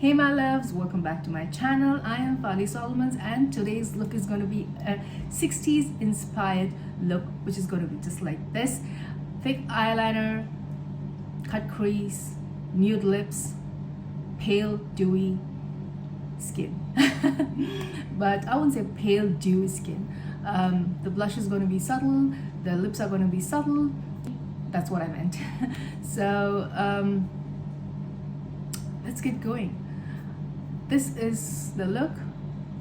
Hey my loves, welcome back to my channel. I am Farlie Solomons and today's look is going to be a 60s inspired look, which is going to be just like this. Thick eyeliner, cut crease, nude lips, pale dewy skin. But I wouldn't say pale dewy skin. The blush is going to be subtle, the lips are going to be subtle. That's what I meant. So let's get going. This is the look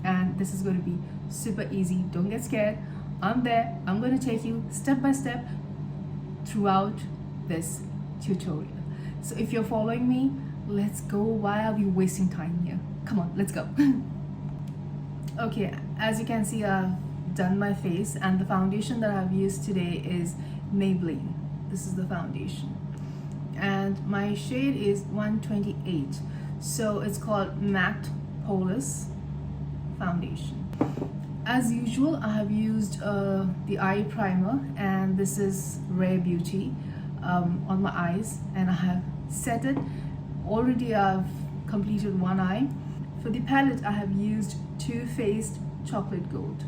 and this is going to be super easy. Don't get scared. I'm there. I'm going to take you step by step throughout this tutorial. So if you're following me, let's go. Why are we wasting time here? Come on, let's go. Okay, as you can see, I've done my face and the foundation that I've used today is Maybelline. This is the foundation and my shade is 128. So it's called Matte Polish Foundation. As usual, I have used the eye primer and this is Rare Beauty on my eyes, and I have set it. Already I've completed one eye. For the palette, I have used Too Faced Chocolate Gold.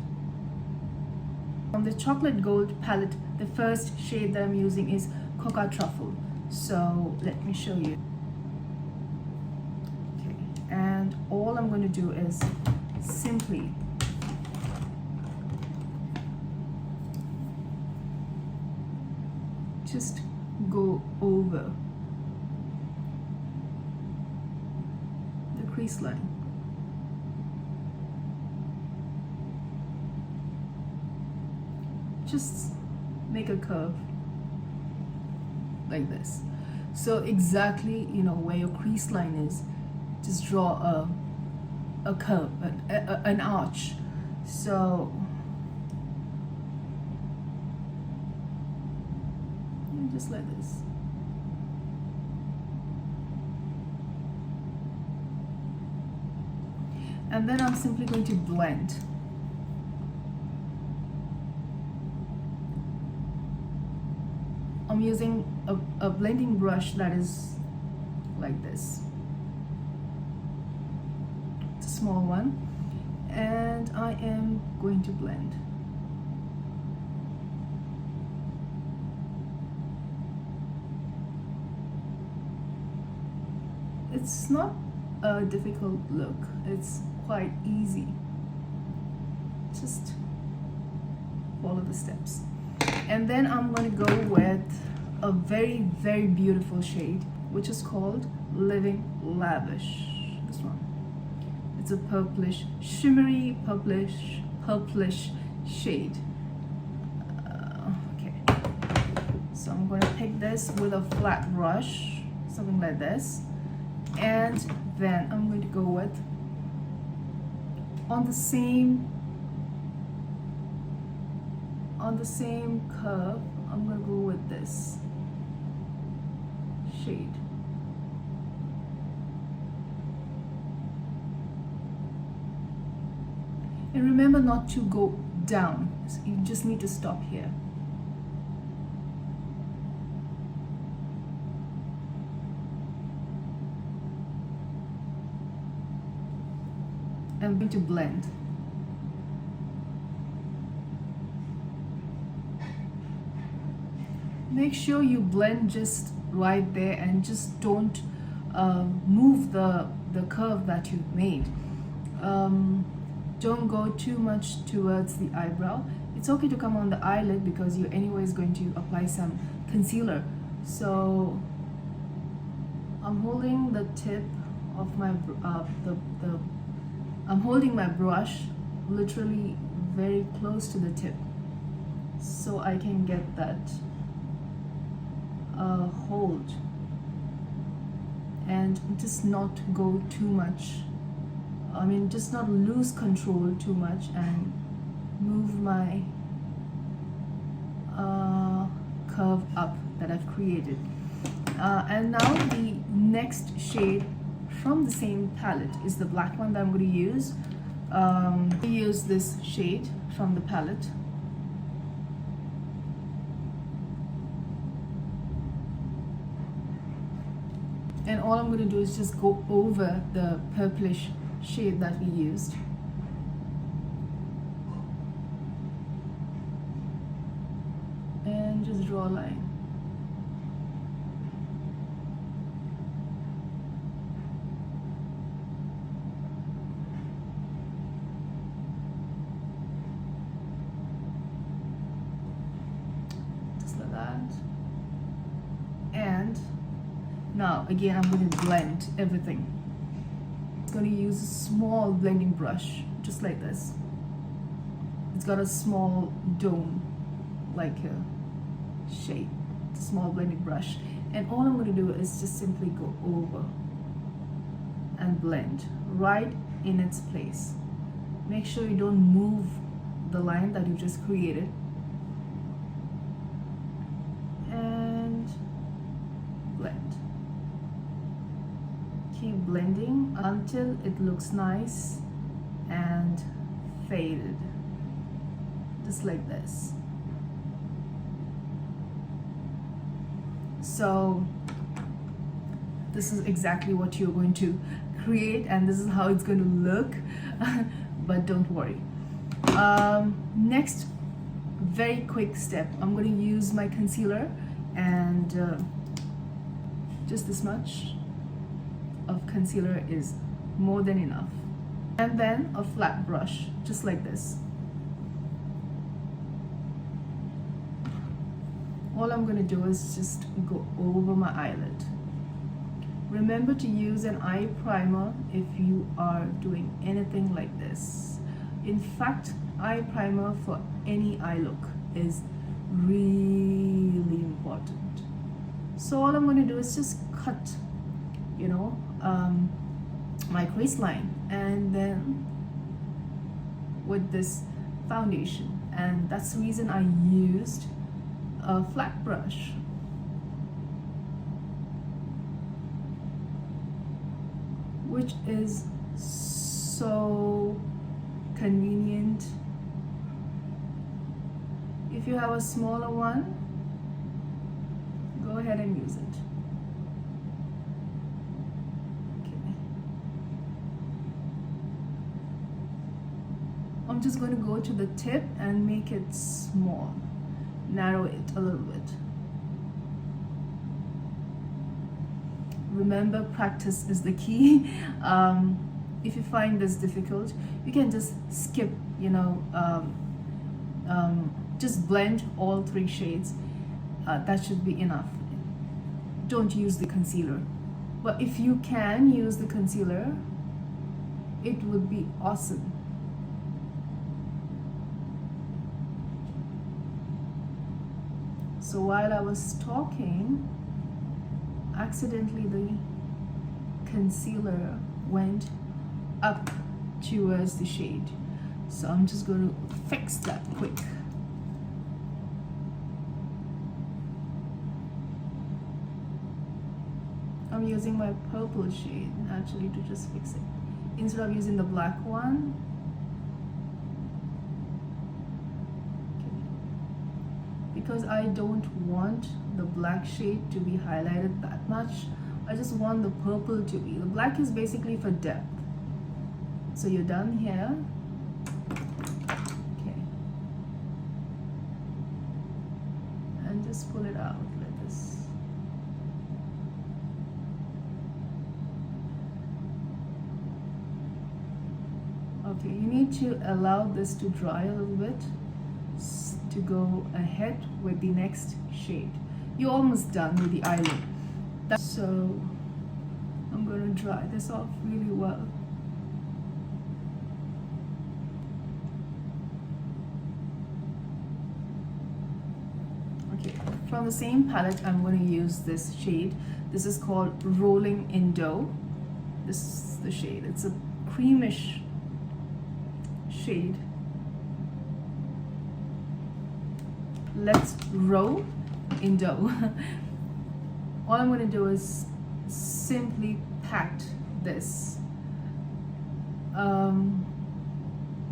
From the Chocolate Gold palette, the first shade that I'm using is Coca Truffle. So let me show you. And all I'm going to do is simply just go over the crease line. Just make a curve like this. So exactly, where your crease line is, just draw a curve, an arch. So just like this. And then I'm simply going to blend. I'm using a blending brush that is like this. Small one, and I am going to blend. It's not a difficult look, it's quite easy. Just follow the steps. And then I'm going to go with a very, very beautiful shade, which is called Living Lavish. This one. It's a purplish, shimmery purplish shade. Okay, so I'm going to pick this with a flat brush, something like this, and then I'm going to go with, on the same curve, I'm going to go with this shade. And remember not to go down, so you just need to stop here. I'm going to blend. Make sure you blend just right there and just don't move the curve that you've made. Don't go too much towards the eyebrow. It's okay to come on the eyelid because you're anyways going to apply some concealer. So I'm holding the tip of my I'm holding my brush literally very close to the tip, so I can get that hold and just not go too much. Just not lose control too much and move my curve up that I've created. And now the next shade from the same palette is the black one that I'm going to use. I use this shade from the palette. And all I'm going to do is just go over the purplish shade that we used. And just draw a line. Just like that. And now again I'm going to blend everything. I'm going to use a small blending brush, just like this. It's got a small dome, like a shape, small blending brush. And all I'm going to do is just simply go over and blend right in its place. Make sure you don't move the line that you just created. And blend. Keep blending until it looks nice and faded, just like this. So this is exactly what you're going to create, and this is how it's going to look. But don't worry. Next very quick step, I'm going to use my concealer, and just this much of concealer is more than enough. And then a flat brush, just like this. All I'm going to do is just go over my eyelid. Remember to use an eye primer if you are doing anything like this. In fact, eye primer for any eye look is really important. So all I'm going to do is just cut, my crease line, and then with this foundation. And that's the reason I used a flat brush. Which is so convenient. If you have a smaller one, go ahead and use it. Okay. I'm just going to go to the tip and make it small. Narrow it a little bit. Remember, practice is the key. If you find this difficult, you can just skip, just blend all 3 shades. That should be enough. Don't use the concealer. But if you can use the concealer, it would be awesome. So while I was talking, accidentally the concealer went up towards the shade. So I'm just going to fix that quick. I'm using my purple shade actually to just fix it, instead of using the black one. Because I don't want the black shade to be highlighted that much. I just want the purple to be. The black is basically for depth. So you're done here. Okay. And just pull it out like this. Okay, you need to allow this to dry a little bit to go ahead with the next shade. You're almost done with the eyelid. So I'm going to dry this off really well. Okay, from the same palette, I'm going to use this shade. This is called Rolling in Dough. This is the shade. It's a creamish shade. Let's roll in dough. All I'm going to do is simply pat this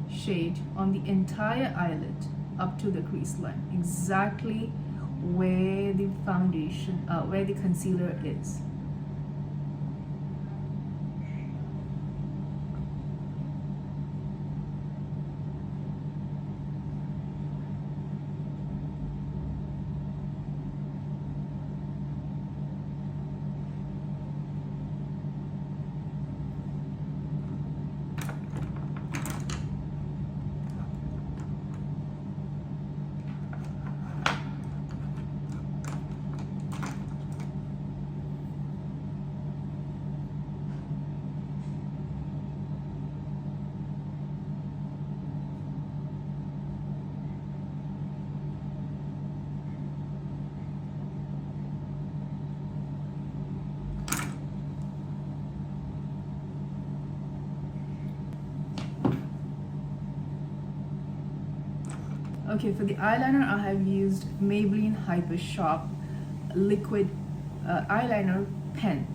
shade on the entire eyelid up to the crease line, exactly where the foundation, where the concealer is. Okay, for the eyeliner, I have used Maybelline Hyper Sharp liquid eyeliner pen,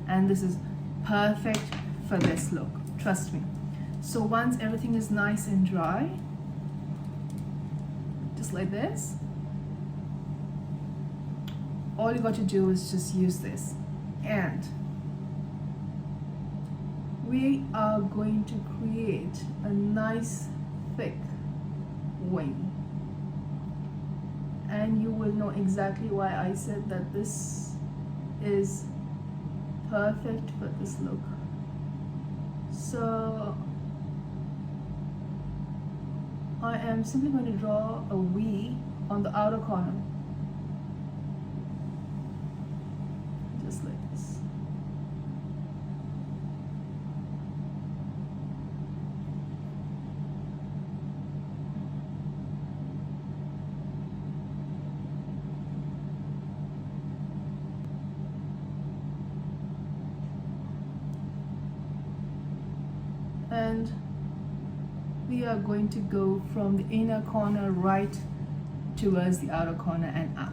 and this is perfect for this look, trust me. So once everything is nice and dry, just like this, all you got to do is just use this, and we are going to create a nice thick wing, and you will know exactly why I said that this is perfect for this look. So I am simply going to draw a V on the outer corner, just like this. And we are going to go from the inner corner right towards the outer corner and out.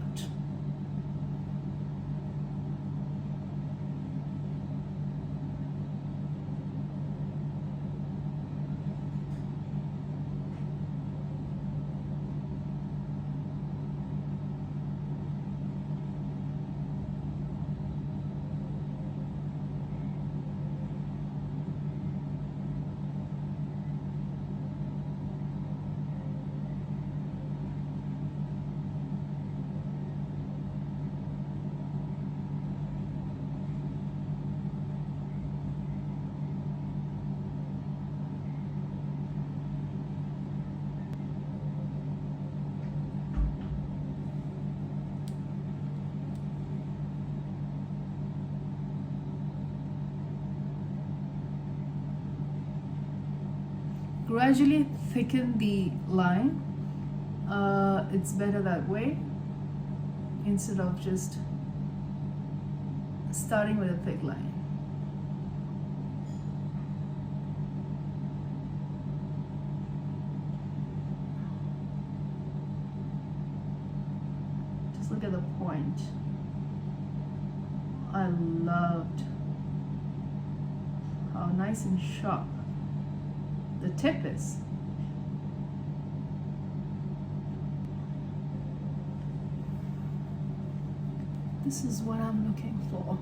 Gradually thicken the line. It's better that way instead of just starting with a thick line. Just look at the point. I loved how nice and sharp the tip is. This is what I'm looking for.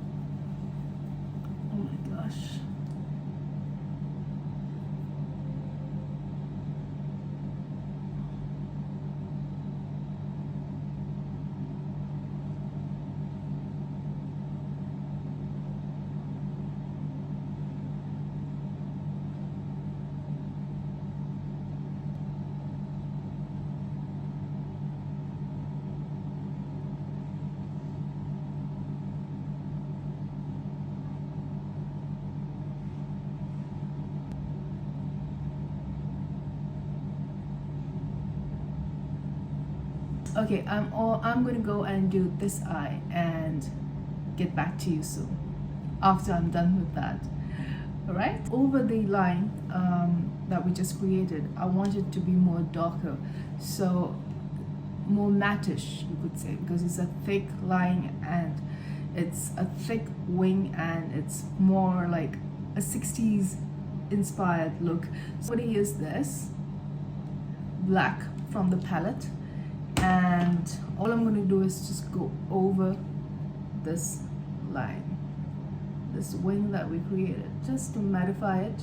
Oh my gosh. Okay, I'm going to go and do this eye and get back to you soon after I'm done with that. All right, over the line that we just created, I want it to be more darker, so more mattish, you could say, because it's a thick line and it's a thick wing and it's more like a 60s inspired look. So I'm going to use this black from the palette, and all I'm going to do is just go over this line, this wing that we created, just to mattify it.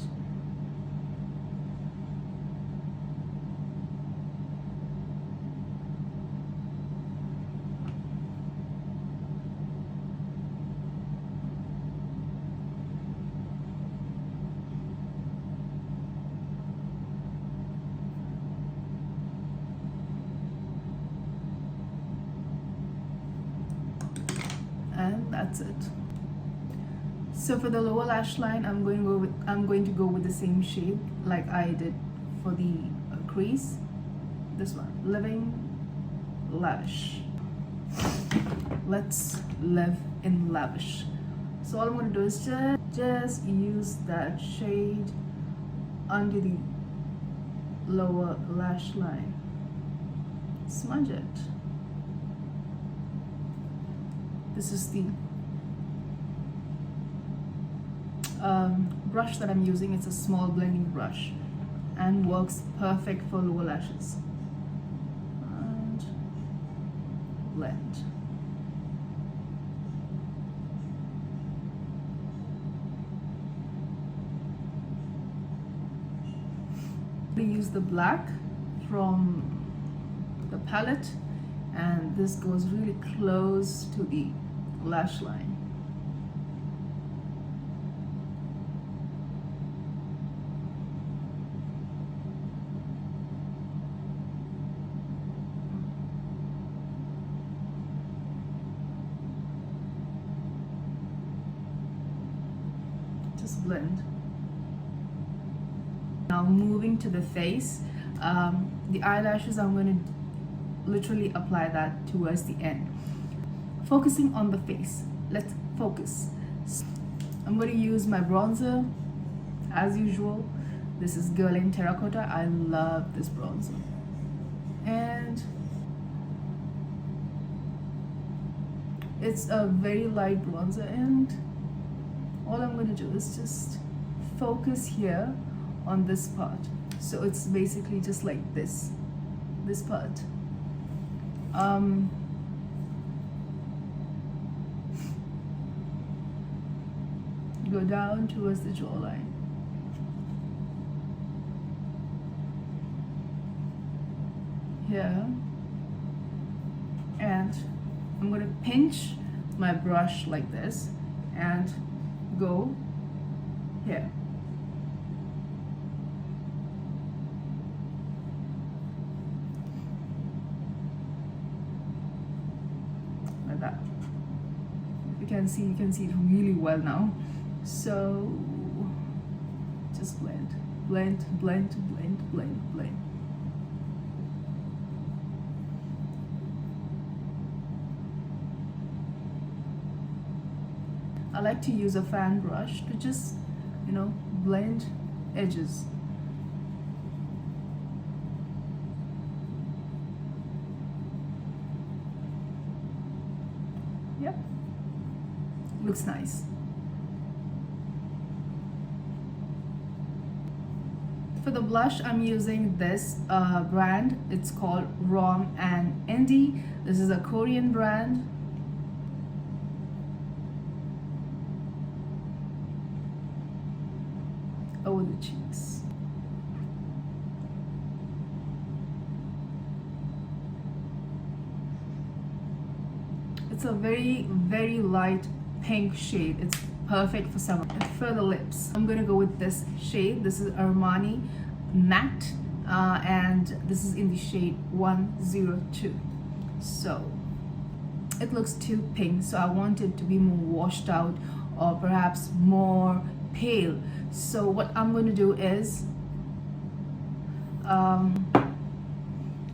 And that's it. So for the lower lash line, I'm going to go with the same shade like I did for the crease. This one, Living Lavish. Let's live in lavish. So all I'm going to do is just use that shade under the lower lash line. smudge it. This is the brush that I'm using. It's a small blending brush and works perfect for lower lashes. And blend. We use the black from the palette, and this goes really close to the lash line. Just blend. Now moving to the face, the eyelashes, I'm going to literally apply that towards the end. Focusing on the face, let's focus. I'm going to use my bronzer as usual. This is Girl in Terracotta. I love this bronzer. And it's a very light bronzer, and all I'm going to do is just focus here on this part. So it's basically just like this part. Go down towards the jawline. Here. And I'm going to pinch my brush like this and go here. Like that. You can see it really well now. So just blend, blend, blend, blend, blend, blend. I like to use a fan brush to just, blend edges. Yep, looks nice. For the blush, I'm using this brand. It's called Rom and Indie. This is a Korean brand. Over the cheeks. It's a very, very light pink shade. It's perfect for summer. And for the lips, I'm gonna go with this shade. This is Armani Matte, and this is in the shade 102. So it looks too pink, so I want it to be more washed out, or perhaps more pale. So what I'm going to do is I'm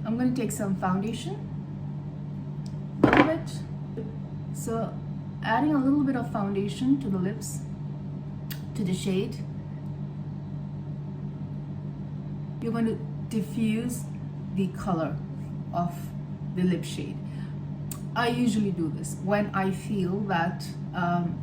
going to take some foundation, a little bit. So adding a little bit of foundation to the lips, to the shade. You're going to diffuse the color of the lip shade. I usually do this when I feel that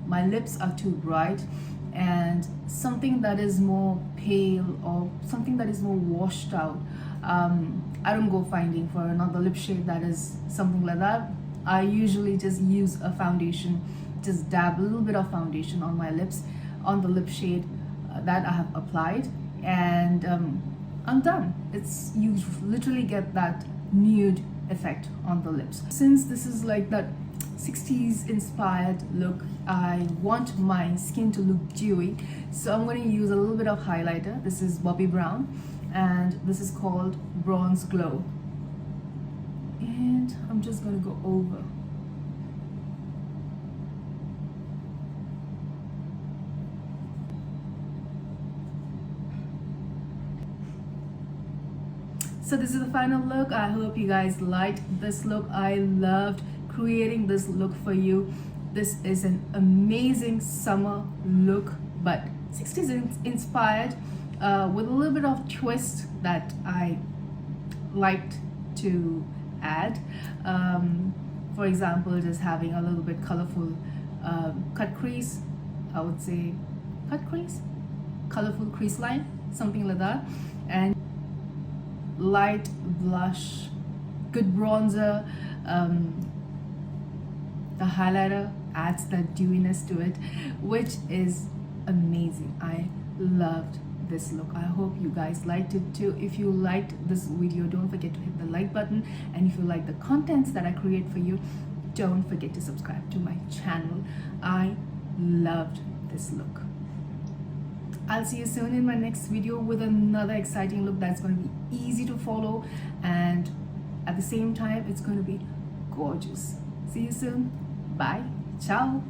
my lips are too bright, and something that is more pale or something that is more washed out. I don't go finding for another lip shade that is something like that. I usually just use a foundation, just dab a little bit of foundation on my lips, on the lip shade that I have applied, and I'm done. You literally get that nude effect on the lips. Since this is like that 60s inspired look, I want my skin to look dewy, so I'm going to use a little bit of highlighter. This is Bobbi Brown, and this is called Bronze Glow, and I'm just going to go over. So this is the final look. I hope you guys liked this look. I loved creating this look for you. This is an amazing summer look, but 60s inspired, with a little bit of twist that I liked to add. For example, just having a little bit colorful cut crease, I would say cut crease, colorful crease line, something like that, and light blush, good bronzer. The highlighter adds that dewiness to it, which is amazing. I loved this look. I hope you guys liked it too. If you liked this video, don't forget to hit the like button, and if you like the contents that I create for you, don't forget to subscribe to my channel. I loved this look. I'll see you soon in my next video with another exciting look that's going to be easy to follow, and at the same time it's going to be gorgeous. See you soon. Bye. Ciao.